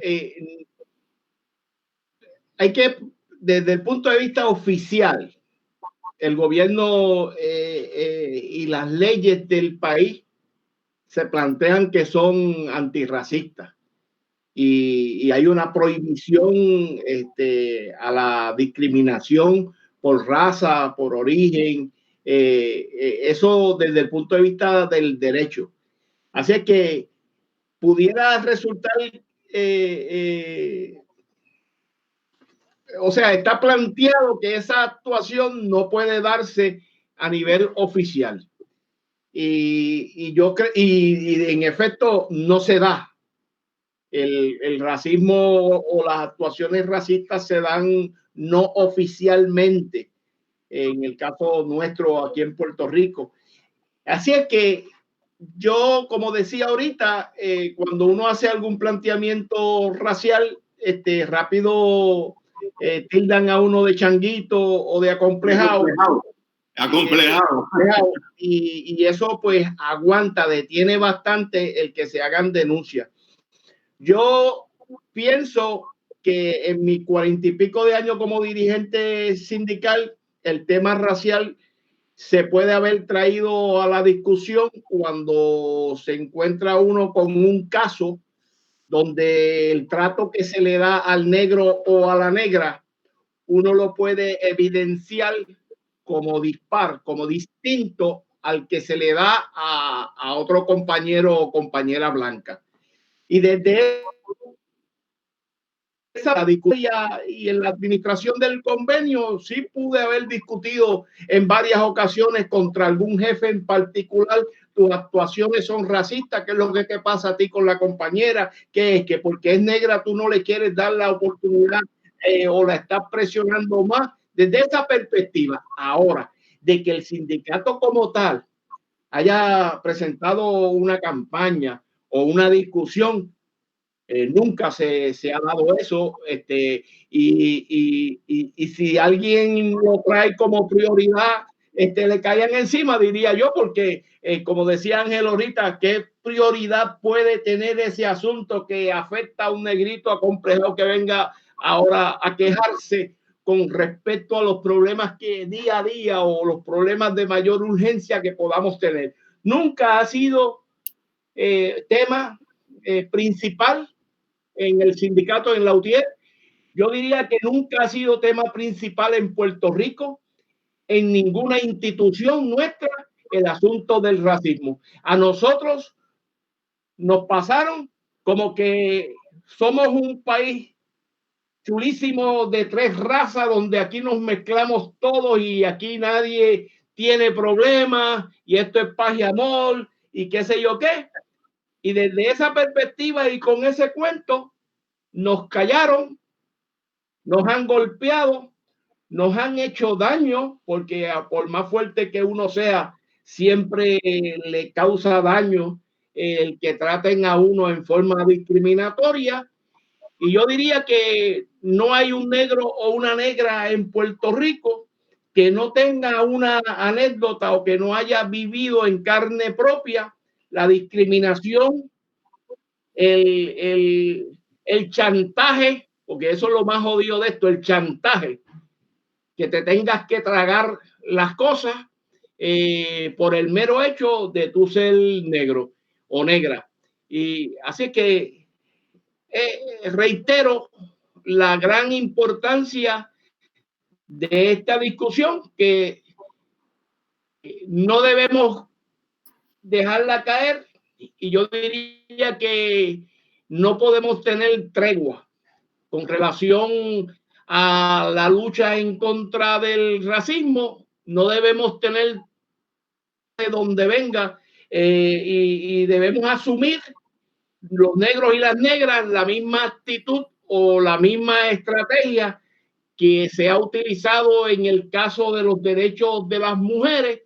hay que, desde el punto de vista oficial, el gobierno y las leyes del país se plantean que son antirracistas y hay una prohibición a la discriminación por raza, por origen, eso desde el punto de vista del derecho. Así es que pudiera resultar, o sea, está planteado que esa actuación no puede darse a nivel oficial. Y yo creo, y en efecto no se da. El racismo o las actuaciones racistas se dan no oficialmente, en el caso nuestro aquí en Puerto Rico. Así es que yo, como decía ahorita, cuando uno hace algún planteamiento racial, rápido tildan a uno de changuito o de acomplejado. Y eso pues aguanta, detiene bastante el que se hagan denuncias. Yo pienso que en mis 40 y pico de años como dirigente sindical, el tema racial se puede haber traído a la discusión cuando se encuentra uno con un caso donde el trato que se le da al negro o a la negra, uno lo puede evidenciar como dispar, como distinto al que se le da a otro compañero o compañera blanca. Y desde esa discusión y en la administración del convenio, sí pude haber discutido en varias ocasiones contra algún jefe en particular: tus actuaciones son racistas, ¿qué es lo que te pasa a ti con la compañera? ¿Qué es? Que porque es negra tú no le quieres dar la oportunidad o la estás presionando más. Desde esa perspectiva, ahora, de que el sindicato como tal haya presentado una campaña o una discusión, Nunca se ha dado eso. Y si alguien lo trae como prioridad, le caían encima, diría yo, porque como decía Ángel ahorita, ¿qué prioridad puede tener ese asunto que afecta a un negrito acomplejado que venga ahora a quejarse con respecto a los problemas que día a día o los problemas de mayor urgencia que podamos tener? Nunca ha sido tema principal en el sindicato en la UTIER. Yo diría que nunca ha sido tema principal en Puerto Rico, en ninguna institución nuestra, el asunto del racismo. A nosotros nos pasaron como que somos un país chulísimo de 3 razas, donde aquí nos mezclamos todos y aquí nadie tiene problemas y esto es paz y amor y qué sé yo qué. Y desde esa perspectiva y con ese cuento nos callaron, nos han golpeado, nos han hecho daño, porque por más fuerte que uno sea, siempre le causa daño el que traten a uno en forma discriminatoria. Y yo diría que no hay un negro o una negra en Puerto Rico que no tenga una anécdota o que no haya vivido en carne propia la discriminación, el chantaje, porque eso es lo más jodido de esto, el chantaje, que te tengas que tragar las cosas por el mero hecho de tú ser negro o negra. Y así que reitero la gran importancia de esta discusión, que no debemos dejarla caer, y yo diría que no podemos tener tregua con relación a la lucha en contra del racismo. No debemos tener de donde venga y debemos asumir los negros y las negras la misma actitud o la misma estrategia que se ha utilizado en el caso de los derechos de las mujeres,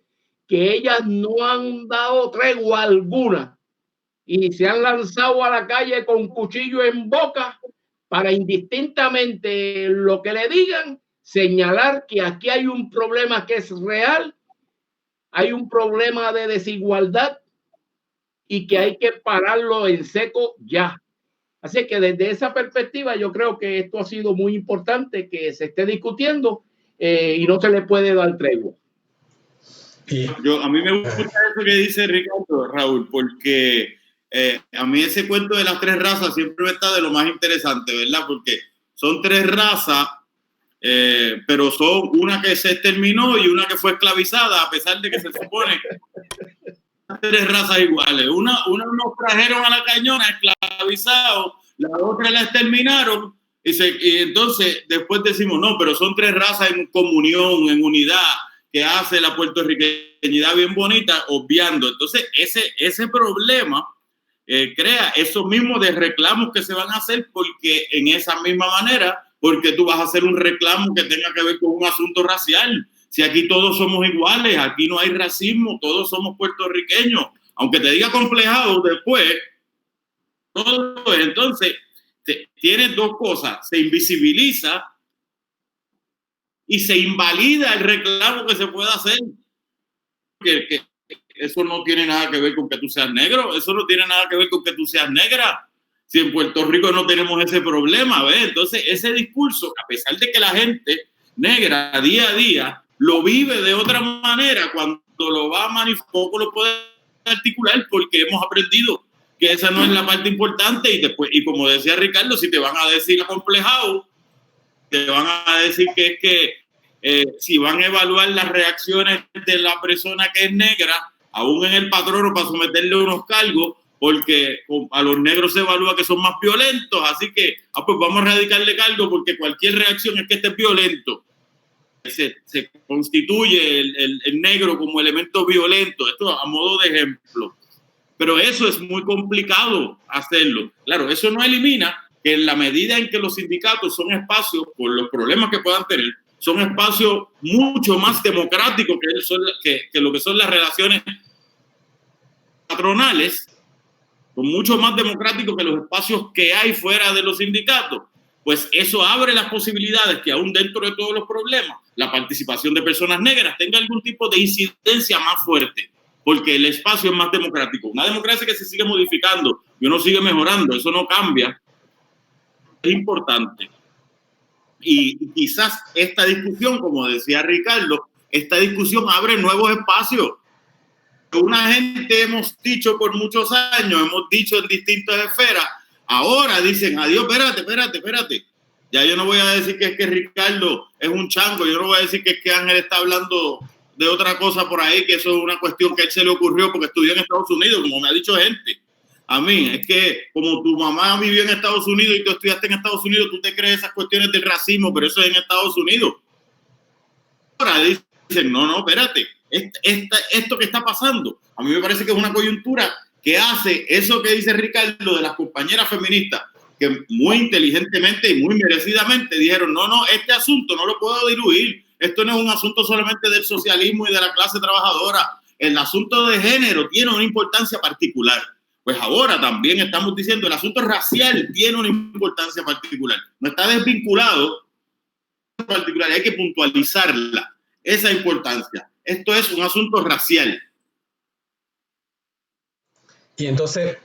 que ellas no han dado tregua alguna y se han lanzado a la calle con cuchillo en boca para, indistintamente lo que le digan, señalar que aquí hay un problema que es real, hay un problema de desigualdad y que hay que pararlo en seco ya. Así que desde esa perspectiva yo creo que esto ha sido muy importante que se esté discutiendo y no se le puede dar tregua. A mí me gusta eso que dice Ricardo, Raúl, porque a mí ese cuento de las 3 razas siempre me está de lo más interesante, ¿verdad? Porque son 3 razas, pero son una que se exterminó y una que fue esclavizada, a pesar de que se supone 3 razas iguales. Una nos trajeron a la cañona esclavizados, la otra la exterminaron y entonces después decimos no, pero son 3 razas en comunión, en unidad, que hace la puertorriqueñidad bien bonita, obviando. Entonces ese problema crea esos mismos de reclamos que se van a hacer, porque en esa misma manera, porque tú vas a hacer un reclamo que tenga que ver con un asunto racial. Si aquí todos somos iguales, aquí no hay racismo, todos somos puertorriqueños, aunque te diga complejado después, todo. Entonces, tienes 2 cosas, se invisibiliza y se invalida el reclamo que se pueda hacer. Que eso no tiene nada que ver con que tú seas negro, eso no tiene nada que ver con que tú seas negra. Si en Puerto Rico no tenemos ese problema, ¿ves? Entonces, ese discurso, a pesar de que la gente negra día a día lo vive de otra manera, cuando lo va a manifestar, poco lo puede articular, porque hemos aprendido que esa no es la parte importante. Y después, y como decía Ricardo, si te van a decir acomplejado, te van a decir que es que si van a evaluar las reacciones de la persona que es negra, aún en el patrono, para someterle unos cargos, porque a los negros se evalúa que son más violentos, así que pues vamos a radicarle cargo porque cualquier reacción es que esté violento. Se constituye el negro como elemento violento, esto a modo de ejemplo. Pero eso es muy complicado hacerlo. Claro, eso no elimina que en la medida en que los sindicatos son espacios, por los problemas que puedan tener, son espacios mucho más democráticos que lo que son las relaciones patronales, son mucho más democráticos que los espacios que hay fuera de los sindicatos, pues eso abre las posibilidades que aún dentro de todos los problemas, la participación de personas negras tenga algún tipo de incidencia más fuerte, porque el espacio es más democrático. Una democracia que se sigue modificando y uno sigue mejorando, eso no cambia, es importante. Y quizás esta discusión, como decía Ricardo, esta discusión abre nuevos espacios. Una gente hemos dicho por muchos años, hemos dicho en distintas esferas, ahora dicen, adiós, espérate. Ya yo no voy a decir que es que Ricardo es un chango, yo no voy a decir que es que Ángel está hablando de otra cosa por ahí, que eso es una cuestión que a él se le ocurrió porque estudió en Estados Unidos, como me ha dicho gente. A mí, es que como tu mamá vivió en Estados Unidos y tú estudiaste en Estados Unidos, tú te crees esas cuestiones del racismo, pero eso es en Estados Unidos. Ahora dicen, no, espérate, esto que está pasando, a mí me parece que es una coyuntura que hace eso que dice Ricardo de las compañeras feministas, que muy inteligentemente y muy merecidamente dijeron, no, este asunto no lo puedo diluir, esto no es un asunto solamente del socialismo y de la clase trabajadora, el asunto de género tiene una importancia particular. Pues ahora también estamos diciendo el asunto racial tiene una importancia particular. No está desvinculado, particular, hay que puntualizarla, esa importancia. Esto es un asunto racial. Y entonces,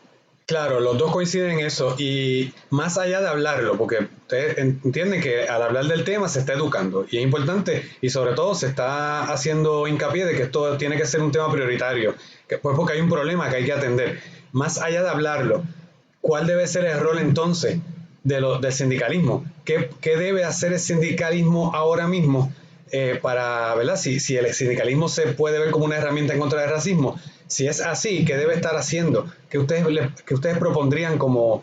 claro, los dos coinciden en eso. Y más allá de hablarlo, porque ustedes entienden que al hablar del tema se está educando. Y es importante, y sobre todo se está haciendo hincapié de que esto tiene que ser un tema prioritario. Pues porque hay un problema que hay que atender. Más allá de hablarlo, ¿cuál debe ser el rol entonces del sindicalismo? ¿Qué debe hacer el sindicalismo ahora mismo para, ¿verdad? Si el sindicalismo se puede ver como una herramienta en contra del racismo, si es así, ¿qué debe estar haciendo? ¿Qué ustedes propondrían como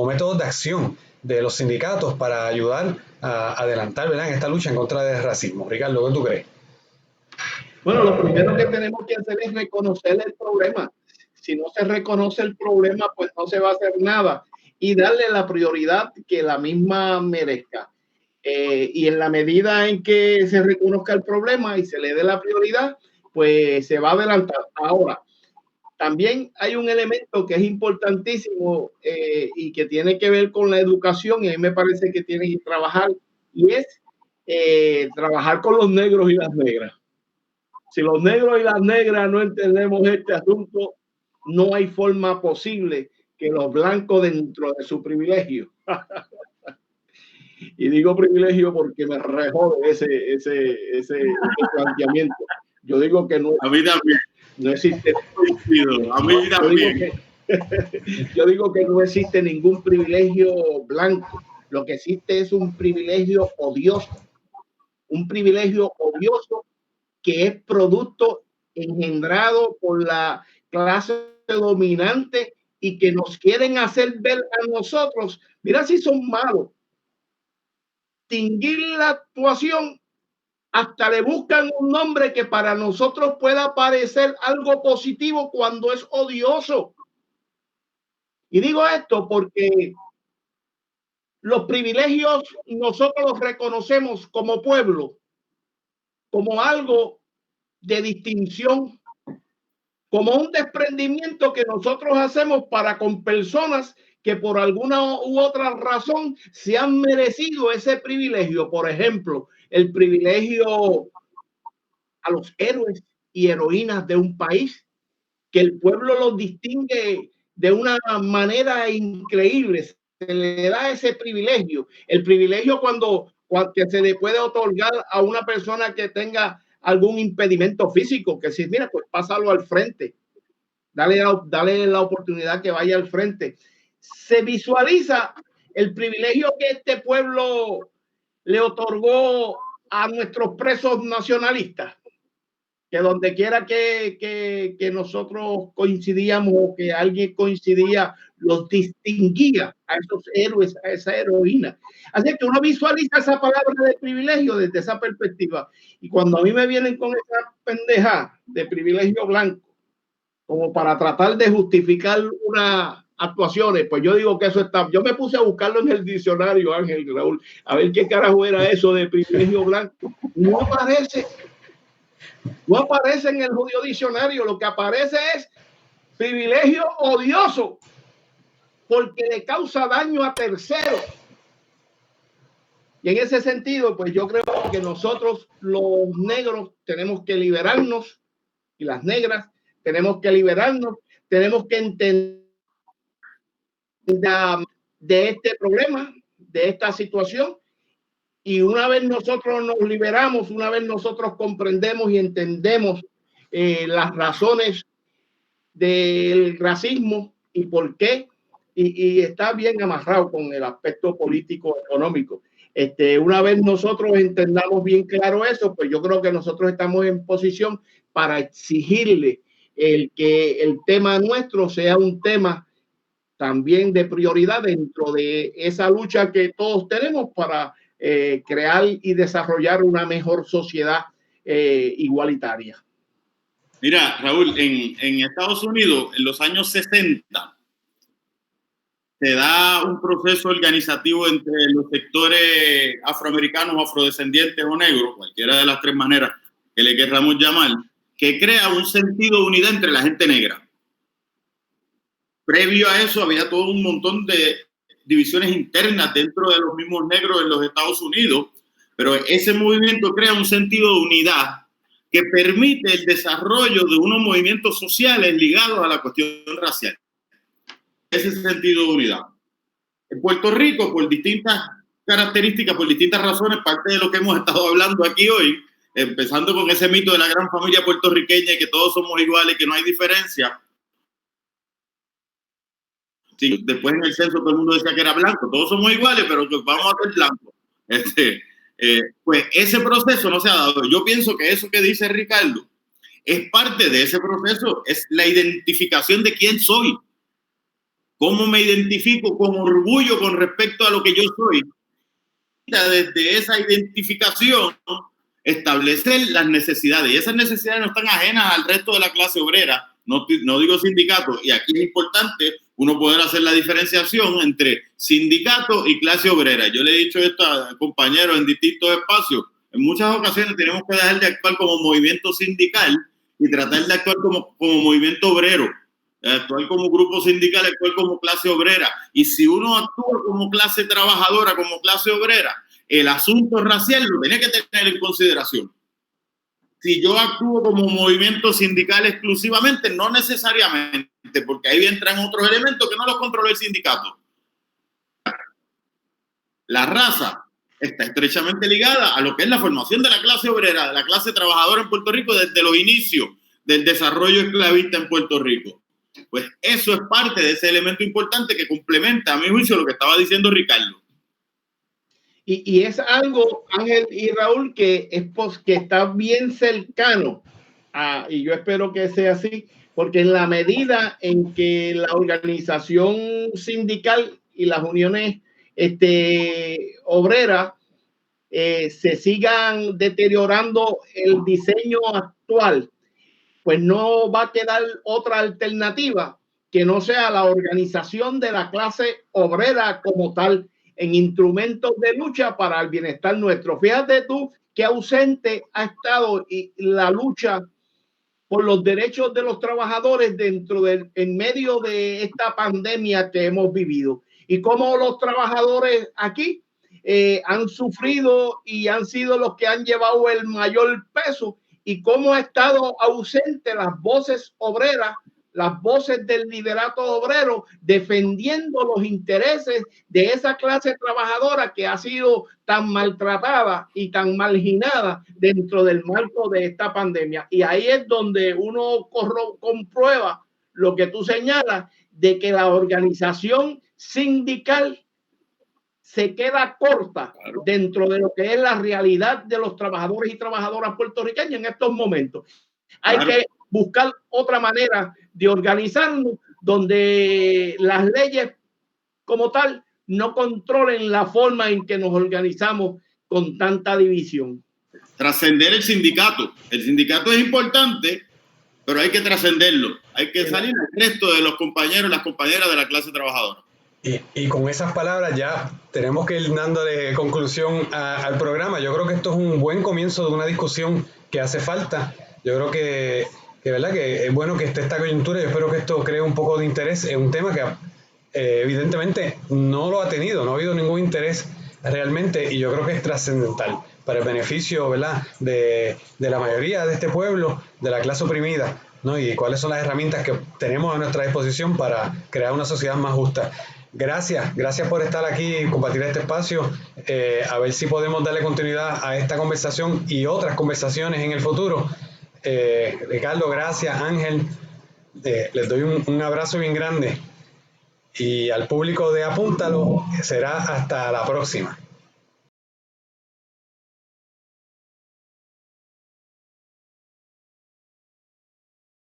métodos de acción de los sindicatos para ayudar a adelantar, ¿verdad?, en esta lucha en contra del racismo? Ricardo, ¿qué tú crees? Bueno, lo primero que tenemos que hacer es reconocer el problema. Si no se reconoce el problema, pues no se va a hacer nada y darle la prioridad que la misma merezca. Y en la medida en que se reconozca el problema y se le dé la prioridad, pues se va a adelantar. Ahora, también hay un elemento que es importantísimo y que tiene que ver con la educación, y a mí me parece que tiene que trabajar, y es trabajar con los negros y las negras. Si los negros y las negras no entendemos este asunto, no hay forma posible que los blancos, dentro de su privilegio, y digo privilegio porque me rejode ese planteamiento. Yo digo que no, a mí también. No existe. A mí también. Yo digo que no existe ningún privilegio blanco. Lo que existe es un privilegio odioso. Un privilegio odioso que es producto engendrado por la clase dominante y que nos quieren hacer ver a nosotros, mira si son malos, distinguir la actuación, hasta le buscan un nombre que para nosotros pueda parecer algo positivo cuando es odioso. Y digo esto porque los privilegios nosotros los reconocemos como pueblo, como algo de distinción, como un desprendimiento que nosotros hacemos para con personas que por alguna u otra razón se han merecido ese privilegio. Por ejemplo, el privilegio a los héroes y heroínas de un país, que el pueblo los distingue de una manera increíble. Se le da ese privilegio. El privilegio cuando que se le puede otorgar a una persona que tenga algún impedimento físico, que si mira, pues pásalo al frente, dale la oportunidad que vaya al frente. Se visualiza el privilegio que este pueblo le otorgó a nuestros presos nacionalistas, que donde quiera que nosotros coincidíamos o que alguien coincidía, los distinguía a esos héroes, a esa heroína. Así que uno visualiza esa palabra de privilegio desde esa perspectiva. Y cuando a mí me vienen con esa pendeja de privilegio blanco, como para tratar de justificar unas actuaciones, pues yo digo que eso está. Yo me puse a buscarlo en el diccionario, Ángel y Raúl, a ver qué carajo era eso de privilegio blanco. No aparece en el judío diccionario. Lo que aparece es privilegio odioso porque le causa daño a terceros. Y en ese sentido, pues yo creo que nosotros los negros tenemos que liberarnos, y las negras tenemos que liberarnos, tenemos que entender de este problema, de esta situación. Y una vez nosotros nos liberamos, una vez nosotros comprendemos y entendemos las razones del racismo y por qué, y está bien amarrado con el aspecto político económico. Una vez nosotros entendamos bien claro eso, pues yo creo que nosotros estamos en posición para exigirle que el tema nuestro sea un tema también de prioridad dentro de esa lucha que todos tenemos para crear y desarrollar una mejor sociedad igualitaria. Mira, Raúl, en Estados Unidos, en los años 60, se da un proceso organizativo entre los sectores afroamericanos, afrodescendientes o negros, cualquiera de las tres maneras que le queramos llamar, que crea un sentido de unidad entre la gente negra. Previo a eso había todo un montón de divisiones internas dentro de los mismos negros en los Estados Unidos, pero ese movimiento crea un sentido de unidad que permite el desarrollo de unos movimientos sociales ligados a la cuestión racial. Ese sentido de unidad. En Puerto Rico, por distintas características, por distintas razones, parte de lo que hemos estado hablando aquí hoy, empezando con ese mito de la gran familia puertorriqueña y que todos somos iguales, que no hay diferencia. Sí, después en el censo todo el mundo decía que era blanco, todos somos iguales, pero que vamos a ser blancos. Pues ese proceso no se ha dado. Yo pienso que eso que dice Ricardo es parte de ese proceso, es la identificación de quién soy. ¿Cómo me identifico con orgullo con respecto a lo que yo soy? Desde esa identificación, establecer las necesidades. Y esas necesidades no están ajenas al resto de la clase obrera. No digo sindicato. Y aquí es importante uno poder hacer la diferenciación entre sindicato y clase obrera. Yo le he dicho esto a compañeros en distintos espacios. En muchas ocasiones tenemos que dejar de actuar como movimiento sindical y tratar de actuar como movimiento obrero. Actuar como grupo sindical, actuar como clase obrera. Y si uno actúa como clase trabajadora, como clase obrera, el asunto racial lo tiene que tener en consideración. Si yo actúo como movimiento sindical exclusivamente, no necesariamente, porque ahí entran otros elementos que no los controla el sindicato. La raza está estrechamente ligada a lo que es la formación de la clase obrera, de la clase trabajadora en Puerto Rico desde los inicios del desarrollo esclavista en Puerto Rico. Pues eso es parte de ese elemento importante que complementa, a mi juicio, lo que estaba diciendo Ricardo. Y es algo, Ángel y Raúl, que está bien cercano y yo espero que sea así, porque en la medida en que la organización sindical y las uniones obreras se sigan deteriorando el diseño actual, pues no va a quedar otra alternativa que no sea la organización de la clase obrera como tal en instrumentos de lucha para el bienestar nuestro. Fíjate tú qué ausente ha estado la lucha por los derechos de los trabajadores en medio de esta pandemia que hemos vivido, y cómo los trabajadores aquí han sufrido y han sido los que han llevado el mayor peso, y cómo ha estado ausente las voces obreras, las voces del liderato obrero defendiendo los intereses de esa clase trabajadora que ha sido tan maltratada y tan marginada dentro del marco de esta pandemia. Y ahí es donde uno comprueba lo que tú señalas, de que la organización sindical se queda corta dentro de lo que es la realidad de los trabajadores y trabajadoras puertorriqueños en estos momentos. Hay que buscar otra manera de organizarnos donde las leyes como tal no controlen la forma en que nos organizamos con tanta división. Trascender el sindicato. El sindicato es importante, pero hay que trascenderlo. Hay que salir al resto de los compañeros y las compañeras de la clase trabajadora. Y con esas palabras ya tenemos que ir dándole conclusión al programa. Yo creo que esto es un buen comienzo de una discusión que hace falta. Yo creo que ¿verdad? Que es bueno que esté esta coyuntura. Yo espero que esto cree un poco de interés en un tema que evidentemente no lo ha tenido, no ha habido ningún interés realmente, y yo creo que es trascendental para el beneficio, ¿verdad?, de la mayoría de este pueblo, de la clase oprimida, ¿no? Y cuáles son las herramientas que tenemos a nuestra disposición para crear una sociedad más justa. Gracias por estar aquí y compartir este espacio. A ver si podemos darle continuidad a esta conversación y otras conversaciones en el futuro. Ricardo, gracias. Ángel, les doy un abrazo bien grande. Y al público de Apúntalo, será hasta la próxima.